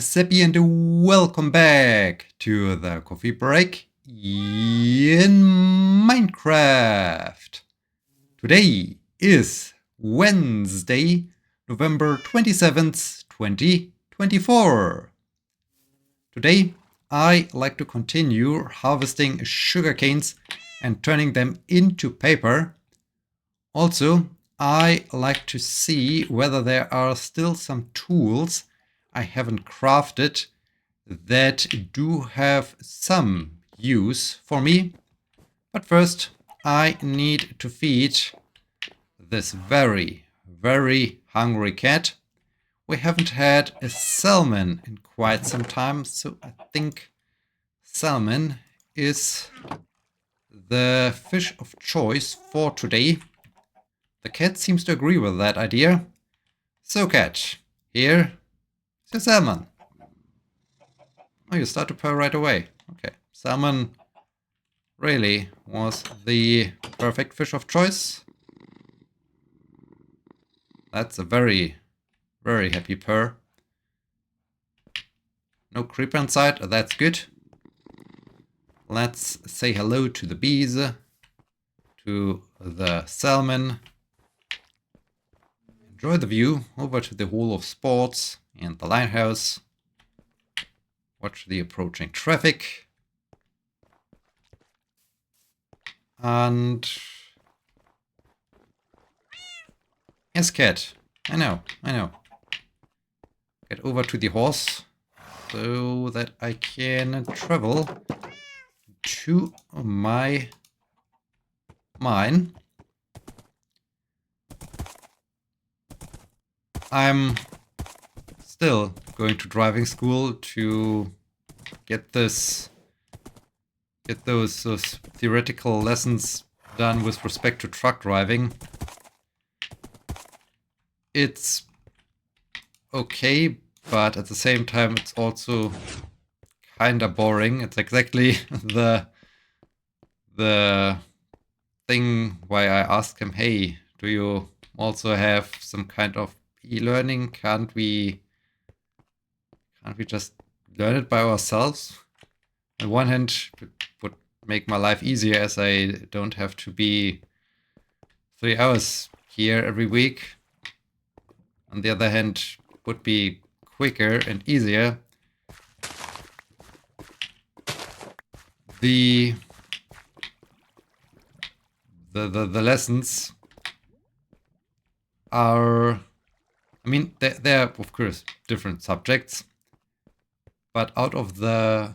Sebbi, and welcome back to the coffee break in Minecraft. Today is Wednesday, November 27th, 2024. Today, I like to continue harvesting sugar canes and turning them into paper. Also, I like to see whether there are still some tools I haven't crafted that do have some use for me. But first, I need to feed this very, very hungry cat. We haven't had a salmon in quite some time, so I think salmon is the fish of choice for today. The cat seems to agree with that idea. So cat, here is your salmon. Oh, you start to purr right away. Okay, salmon really was the perfect fish of choice. That's a very, very happy purr. No creeper inside, that's good. Let's say hello to the bees, to the salmon. Enjoy the view over to the Hall of Sports and the lighthouse. Watch the approaching traffic. And yes, cat. I know. Get over to the horse so that I can travel to my mine. I'm still going to driving school to get those theoretical lessons done with respect to truck driving. It's okay, but at the same time it's also kinda boring. It's exactly the thing why I asked him, hey, do you also have some kind of e-learning? Can't we just learn it by ourselves? On one hand, it would make my life easier as I don't have to be 3 hours here every week. On the other hand, it would be quicker and easier. The lessons are, I mean, they're of course different subjects, but out of the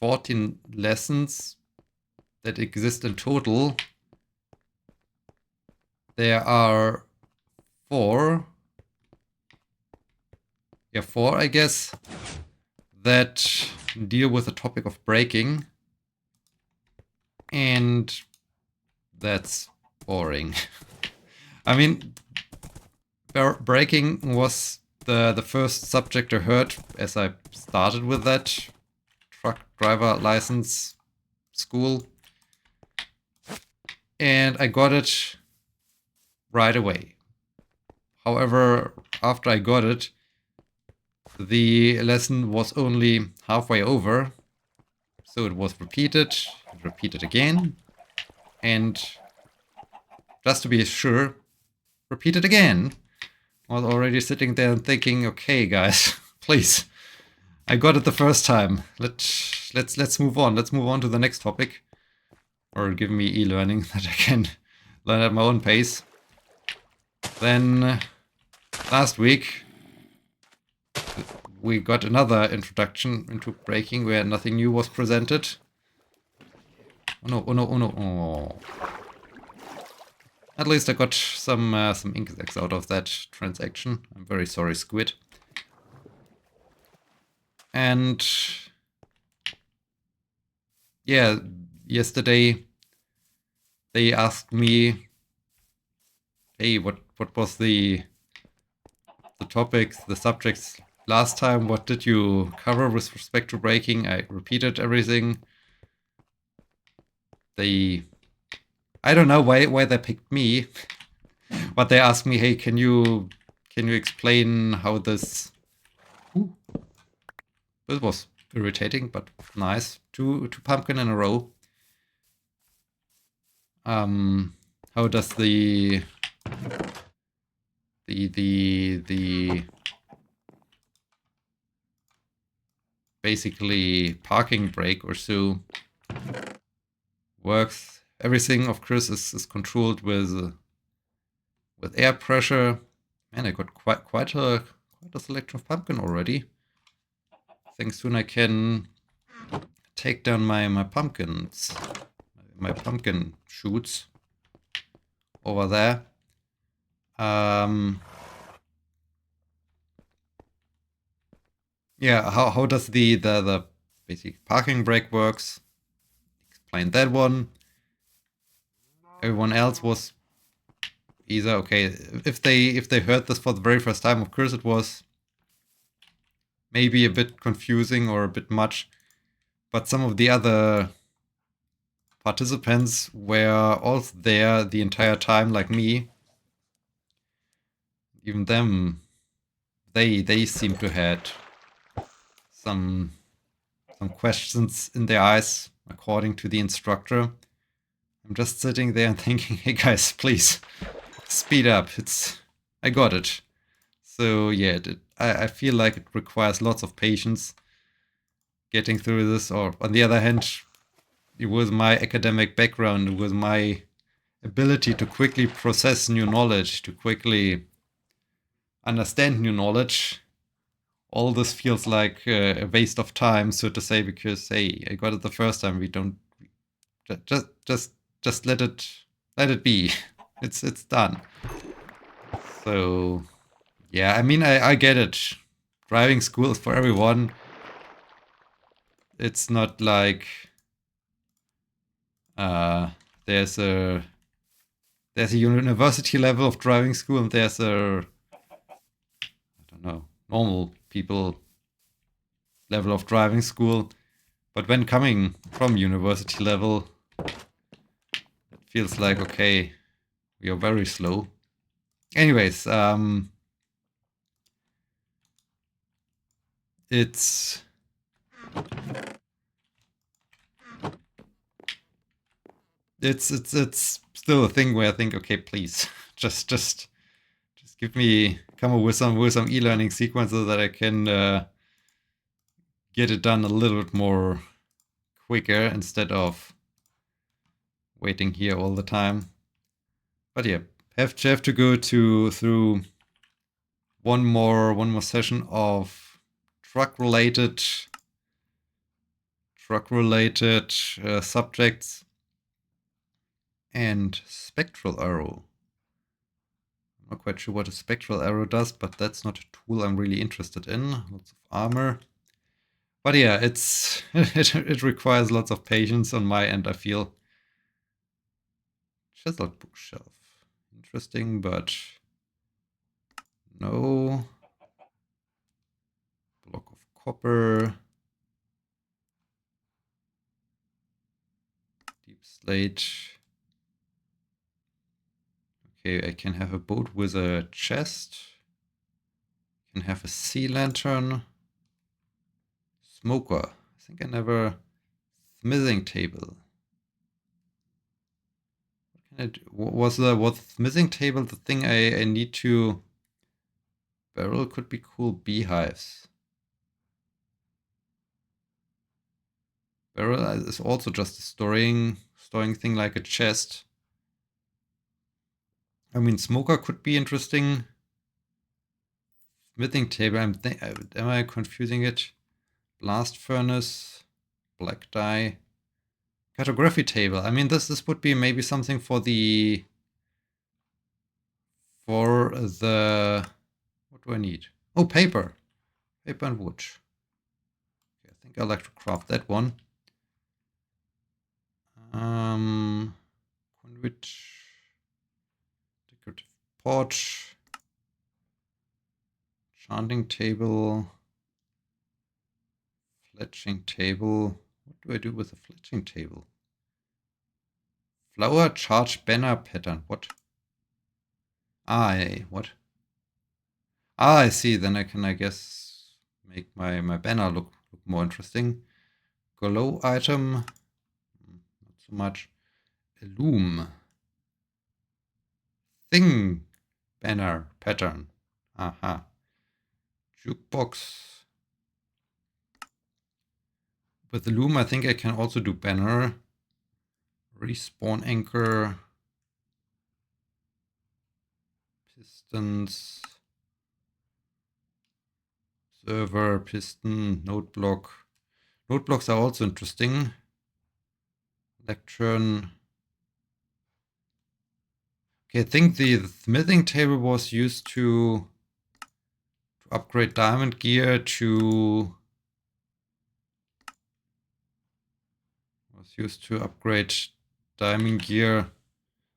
14 lessons that exist in total, there are four, I guess, that deal with the topic of breaking, and that's boring. I mean, breaking was the first subject I heard as I started with that truck driver license school, and I got it right away. However, after I got it, the lesson was only halfway over, so it was repeated again, and just to be sure, repeated again. I was already sitting there and thinking, okay guys, please, I got it the first time. Let's move on. Let's move on to the next topic, or give me e-learning that I can learn at my own pace. Then last week we got another introduction into breaking where nothing new was presented. Oh no. At least I got some insects out of that transaction. I'm very sorry, Squid. And yeah, yesterday they asked me, hey, what was the topics, the subjects last time? What did you cover with respect to breaking? I repeated everything. I don't know why they picked me. But they asked me, hey, can you explain how this... Ooh, this was irritating, but nice. Two pumpkin in a row. How does the basically parking brake or so works? Everything, of course, is controlled with air pressure. Man, I got quite a selection of pumpkin already. I think soon I can take down my pumpkins, my pumpkin shoots over there. Yeah, how does the basic parking brake works? Explain that one. Everyone else was either okay. If they heard this for the very first time, of course it was maybe a bit confusing or a bit much. But some of the other participants were also there the entire time, like me. Even them, they seem to had some questions in their eyes, according to the instructor. I'm just sitting there and thinking, hey guys, please speed up. I got it. So yeah, I feel like it requires lots of patience getting through this. Or on the other hand, it was my academic background, it was my ability to quickly process new knowledge, to quickly understand new knowledge. All this feels like a waste of time, so to say, because hey, I got it the first time. We don't just let it be. It's done. So yeah, I mean, I get it. Driving school is for everyone. It's not like there's a university level of driving school and there's a, I don't know, normal people level of driving school. But when coming from university level, it feels like, okay, we are very slow. Anyways, it's still a thing where I think, okay, please, just give me, come up with some e-learning sequence so that I can get it done a little bit more quicker instead of waiting here all the time. But yeah, have to go through one more session of truck related subjects and spectral arrow. I'm not quite sure what a spectral arrow does, but that's not a tool I'm really interested in. Lots of armor. But yeah, it requires lots of patience on my end, I feel. Chiseled bookshelf. Interesting, but no. Block of copper. Deep slate. Okay, I can have a boat with a chest. Can have a sea lantern. Smoker. I think I never... Smithing table. Was the smithing table the thing I need to... Barrel could be cool. Beehives. Barrel is also just a storing thing like a chest. I mean, smoker could be interesting. Smithing table, am I confusing it? Blast furnace, black dye, cartography table. I mean, this would be maybe something for the what do I need? Oh, paper and wood. Okay, I think I like to craft that one. Conduit, decorative porch, chanting table, fletching table. What do I do with a fletching table? Flower charge banner pattern. What? What? Ah, I see. Then I can, I guess, make my banner look more interesting. Glow item. Not so much. Illume. Thing. Banner. Pattern. Aha. Jukebox. With the loom, I think I can also do banner. Respawn anchor. Pistons. Server, piston, node block. Node blocks are also interesting. Lectern. Okay, I think the smithing table was used to upgrade diamond gear diamond gear.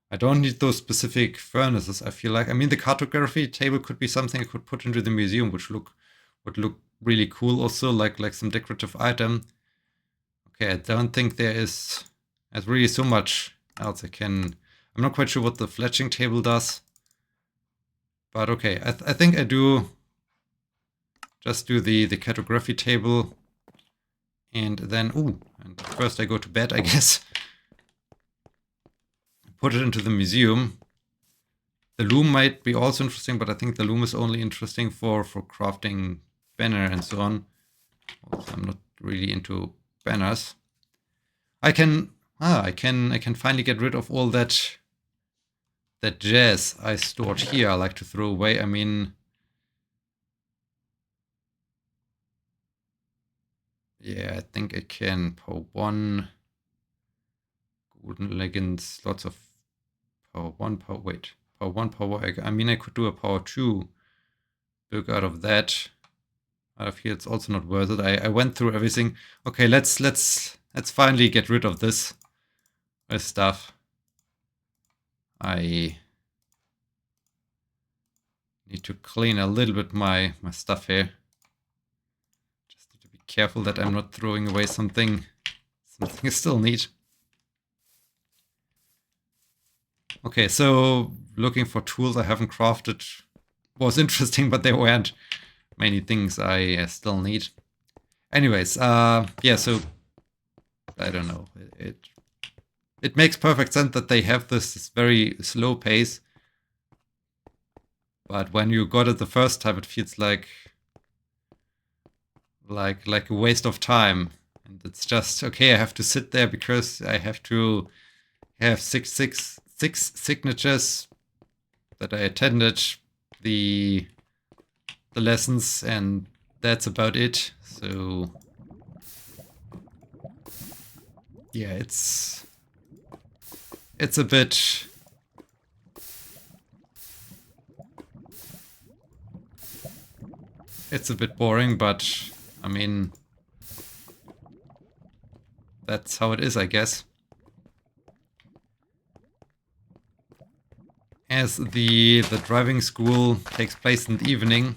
I don't need those specific furnaces, I feel like. I mean, the cartography table could be something I could put into the museum, which would look really cool also, like some decorative item. Okay, I don't think there's really so much else I can. I'm not quite sure what the fletching table does. But okay, I think I do just do the cartography table. And then, and first I go to bed, I guess. Put it into the museum. The loom might be also interesting, but I think the loom is only interesting for crafting banner and so on. Also, I'm not really into banners. I can finally get rid of all that jazz I stored here. I like to throw away. I mean, yeah, I think I can. Power 1, golden leggings, lots of power 1, power 1, power. I mean, I could do a power 2 build out of that. Out of here, it's also not worth it. I went through everything. Okay, let's finally get rid of this stuff. I need to clean a little bit my stuff here. Just need to be careful that I'm not throwing away something I still need. Okay, so looking for tools I haven't crafted was interesting, but there weren't many things I still need. Anyways, yeah, so I don't know. It makes perfect sense that they have this very slow pace. But when you got it the first time, it feels like a waste of time. And it's just, okay, I have to sit there because I have to have six signatures that I attended the lessons, and that's about it. So yeah, it's a bit boring, but I mean, that's how it is, I guess. As the driving school takes place in the evening,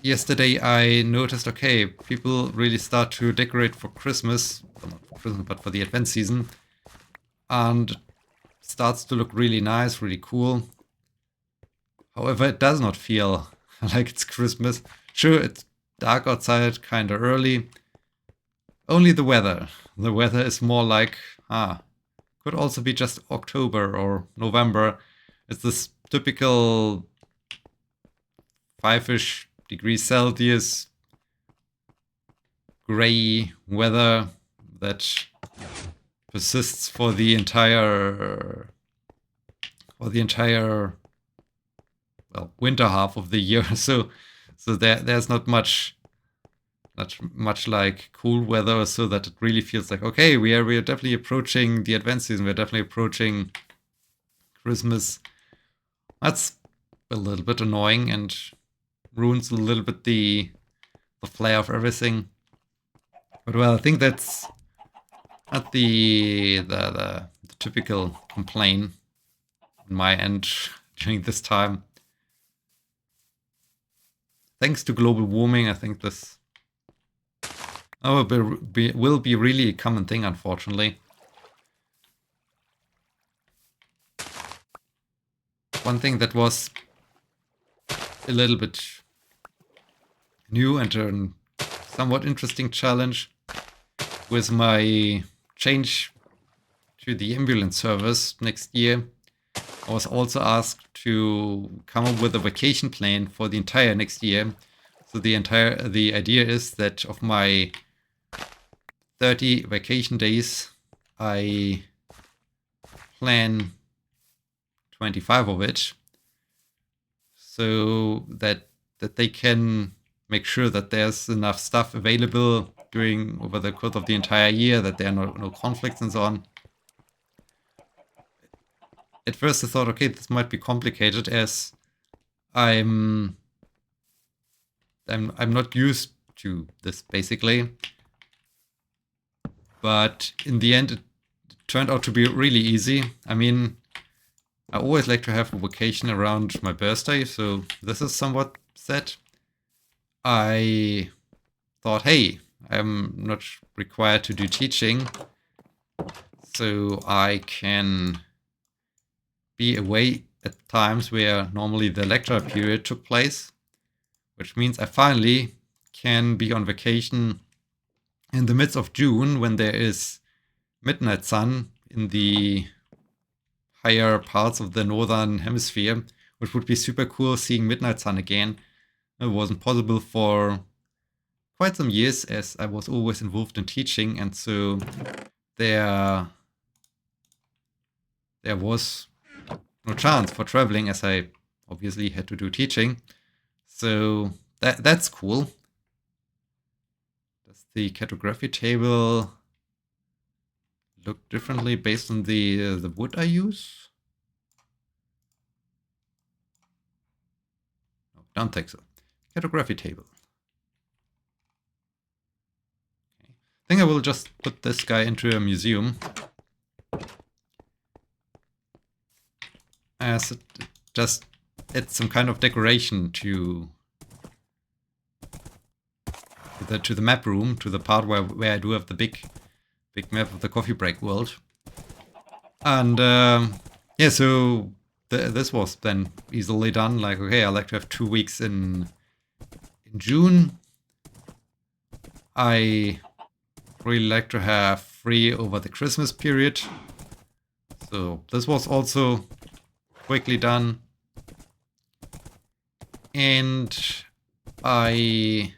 yesterday I noticed, okay, people really start to decorate for Christmas. Well, not for Christmas, but for the Advent season. And starts to look really nice, really cool. However, it does not feel like it's Christmas. Sure, it's dark outside, kind of early. Only the weather. The weather is more like, could also be just October or November. It's this typical 5-ish degrees Celsius gray weather that persists for the entire winter half of the year. So there's not much like cool weather, so that it really feels like, okay, we are definitely approaching the Advent season. We're definitely approaching Christmas. That's a little bit annoying and ruins a little bit the flair of everything. But well, I think that's not the typical complaint on my end during this time. Thanks to global warming, I think this will be really a common thing, unfortunately. one thing that was a little bit new and a somewhat interesting challenge with my change to the ambulance service next year. I was also asked to come up with a vacation plan for the entire next year. So the idea is that of my 30 vacation days, I plan 25 of it, so that they can make sure that there's enough stuff available over the course of the entire year, that there are no conflicts and so on. At first I thought, okay, this might be complicated, as I'm not used to this, basically. But in the end, it turned out to be really easy. I mean, I always like to have a vacation around my birthday, so this is somewhat set. I thought, hey, I'm not required to do teaching, so I can be away at times where normally the lecture period took place, which means I finally can be on vacation in the midst of June when there is midnight sun in the higher parts of the northern hemisphere, which would be super cool, seeing midnight sun again. It wasn't possible for quite some years, as I was always involved in teaching, and so there was no chance for traveling, as I obviously had to do teaching. So that's cool. Does the cartography table look differently based on the wood I use? No, don't think so. Cartography table. Okay. I think I will just put this guy into a museum, as it just adds some kind of decoration to the map room, to the part where I do have the big map of the coffee break world. And yeah, so this was then easily done. Like, okay, I like to have 2 weeks in June. I really like to have free over the Christmas period. So this was also quickly done. And I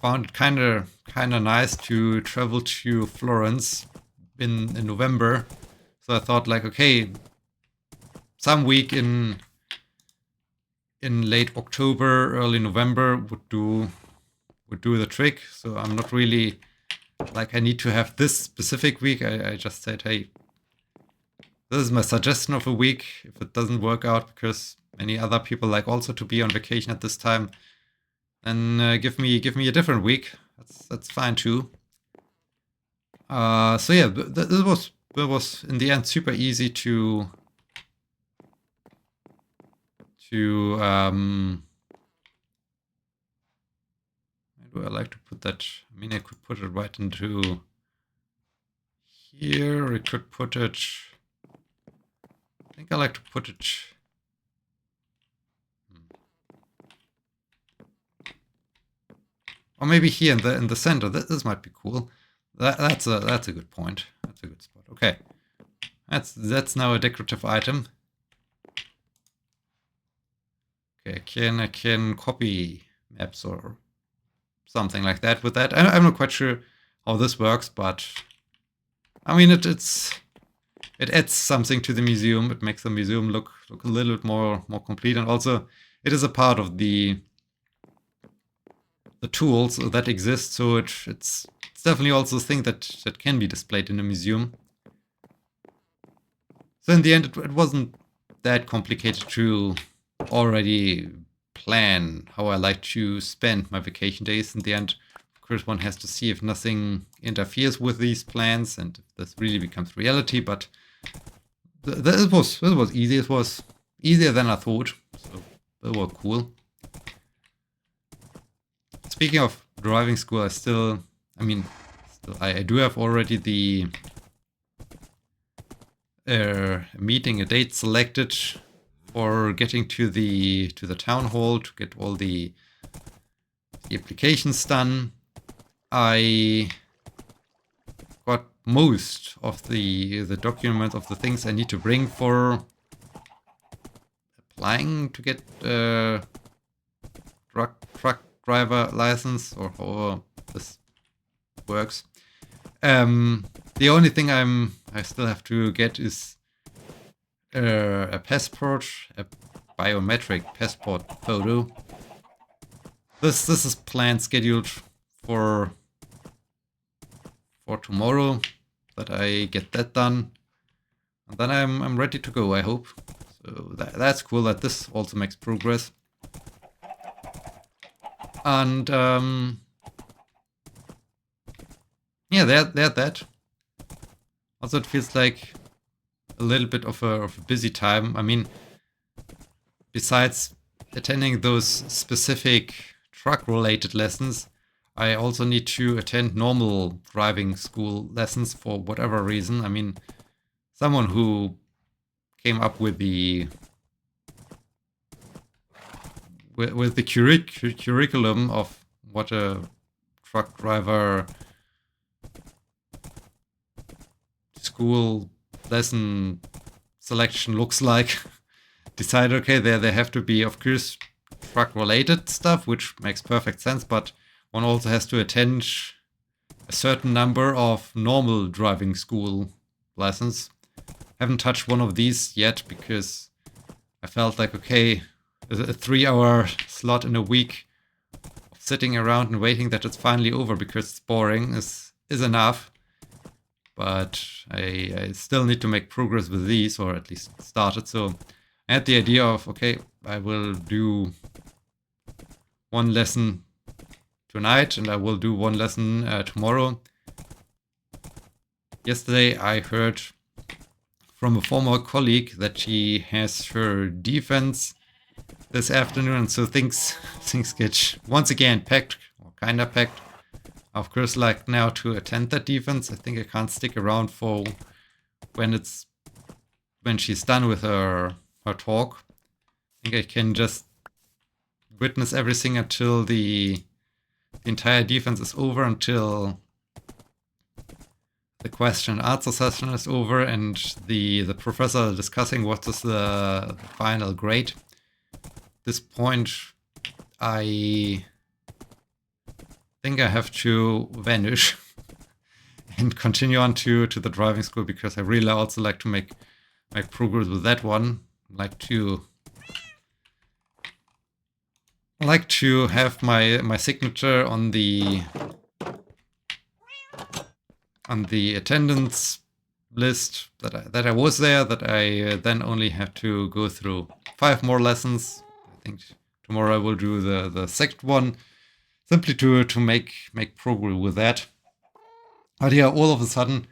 found it kind of nice to travel to Florence in November. So I thought, like, okay, some week in late October, early November would do the trick. So I'm not really like, I need to have this specific week. I just said, hey, this is my suggestion of a week. If it doesn't work out, because many other people like also to be on vacation at this time, then give me a different week. That's fine too. So yeah, that was in the end super easy to where do I like to put that? I mean, I could put it right into here. I could put it, I think I like to put it or maybe here in the center. This might be cool. That's a good point. That's a good spot. Okay, that's now a decorative item. Okay, I can copy maps or something like that with that. I'm not quite sure how this works, but I mean it adds something to the museum. It makes the museum look a little bit more complete, and also it is a part of the tools that exist. So it's definitely also a thing that can be displayed in a museum. So in the end, it wasn't that complicated to already plan how I like to spend my vacation days. In the end, of course, one has to see if nothing interferes with these plans and if this really becomes reality. But it was easy. It was easier than I thought. So it was cool. Speaking of driving school, I do have already a meeting, a date selected for getting to the town hall to get all the applications done. I got most of the documents of the things I need to bring for applying to get a truck driver license, or however this works. The only thing I still have to get is a passport, a biometric passport photo. This is planned, scheduled for tomorrow, that I get that done, and then I'm ready to go, I hope. So that's cool that this also makes progress. And yeah, that. Also, it feels like a little bit of a busy time. I mean, besides attending those specific truck-related lessons, I also need to attend normal driving school lessons for whatever reason. I mean, someone who came up with the curriculum of what a truck driver school lesson selection looks like decided, okay, there have to be, of course, truck related stuff, which makes perfect sense, but one also has to attend a certain number of normal driving school lessons. Haven't touched one of these yet because I felt like, okay, a 3-hour slot in a week of sitting around and waiting that it's finally over because it's boring is enough. But I still need to make progress with these, or at least start it. So I had the idea of, okay, I will do one lesson tonight and I will do one lesson tomorrow. Yesterday I heard from a former colleague that she has her defense this afternoon, and so things get once again packed, or kinda packed. Of course, like now to attend that defense, I think I can't stick around for when she's done with her talk. I think I can just witness everything until the entire defense is over, until the question and answer session is over and the professor discussing what is the final grade. At this point, I think I have to vanish and continue on to the driving school, because I really also like to make progress with that one. I like to have my signature on the attendance list that I was there, that I then only have to go through 5 more lessons. I think tomorrow I will do the second one, simply to make progress with that. But yeah, all of a sudden,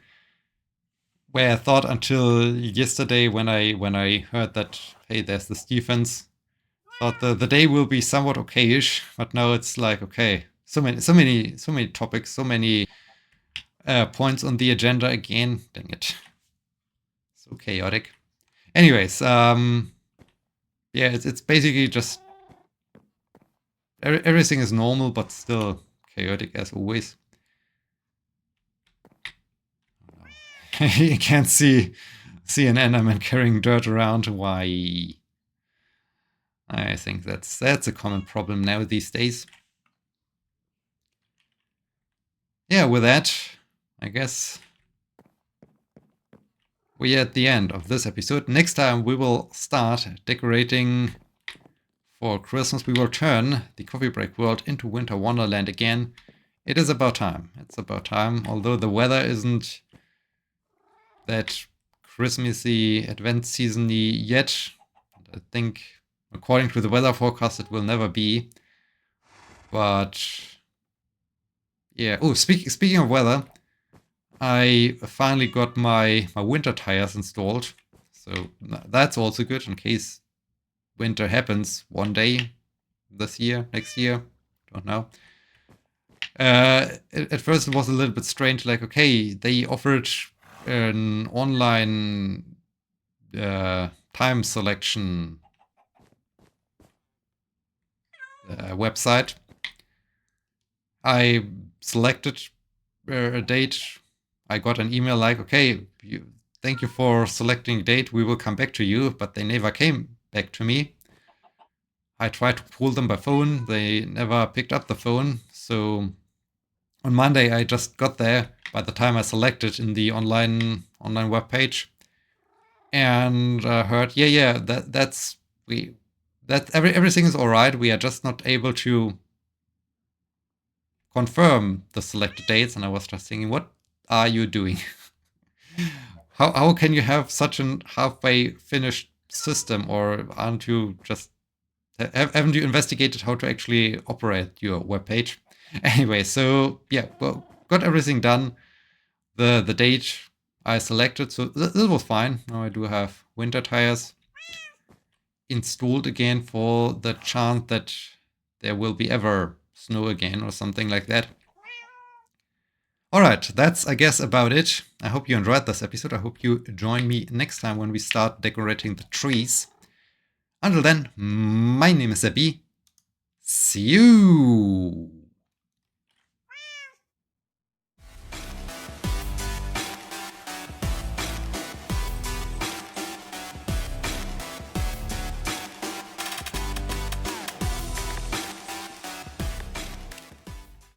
where I thought until yesterday when I heard that, hey, there's this defense, thought the day will be somewhat okayish, but now it's like, okay, so many topics, so many points on the agenda again. Dang it, so chaotic. Anyways, yeah, it's basically just everything is normal, but still chaotic as always. You can't see an Enderman carrying dirt around. Why? I think that's a common problem now these days. Yeah, with that, I guess we're at the end of this episode. Next time we will start decorating for Christmas. We will turn the Coffee Break World into Winter Wonderland again. It is about time. It's about time, although the weather isn't that Christmassy advent season-y yet. I think, according to the weather forecast, it will never be. But yeah. Oh, speaking of weather, I finally got my winter tires installed. So that's also good in case winter happens one day this year, next year. Don't know. At first it was a little bit strange, like, okay, they offered an online time selection website. I selected a date. I got an email like, okay, thank you for selecting a date. We will come back to you, but they never came back to me. I tried to call them by phone. They never picked up the phone. So on Monday, I just got there by the time I selected in the online web page, and heard, everything is all right. We are just not able to confirm the selected dates. And I was just thinking, what are you doing? How can you have such an halfway finished system, or haven't you investigated how to actually operate your web page? Anyway, so yeah, well, got everything done. The date I selected, so this was fine. Now I do have winter tires installed again for the chance that there will be ever snow again or something like that. Alright, that's I guess about it. I hope you enjoyed this episode. I hope you join me next time when we start decorating the trees. Until then, my name is Sebbi. See you!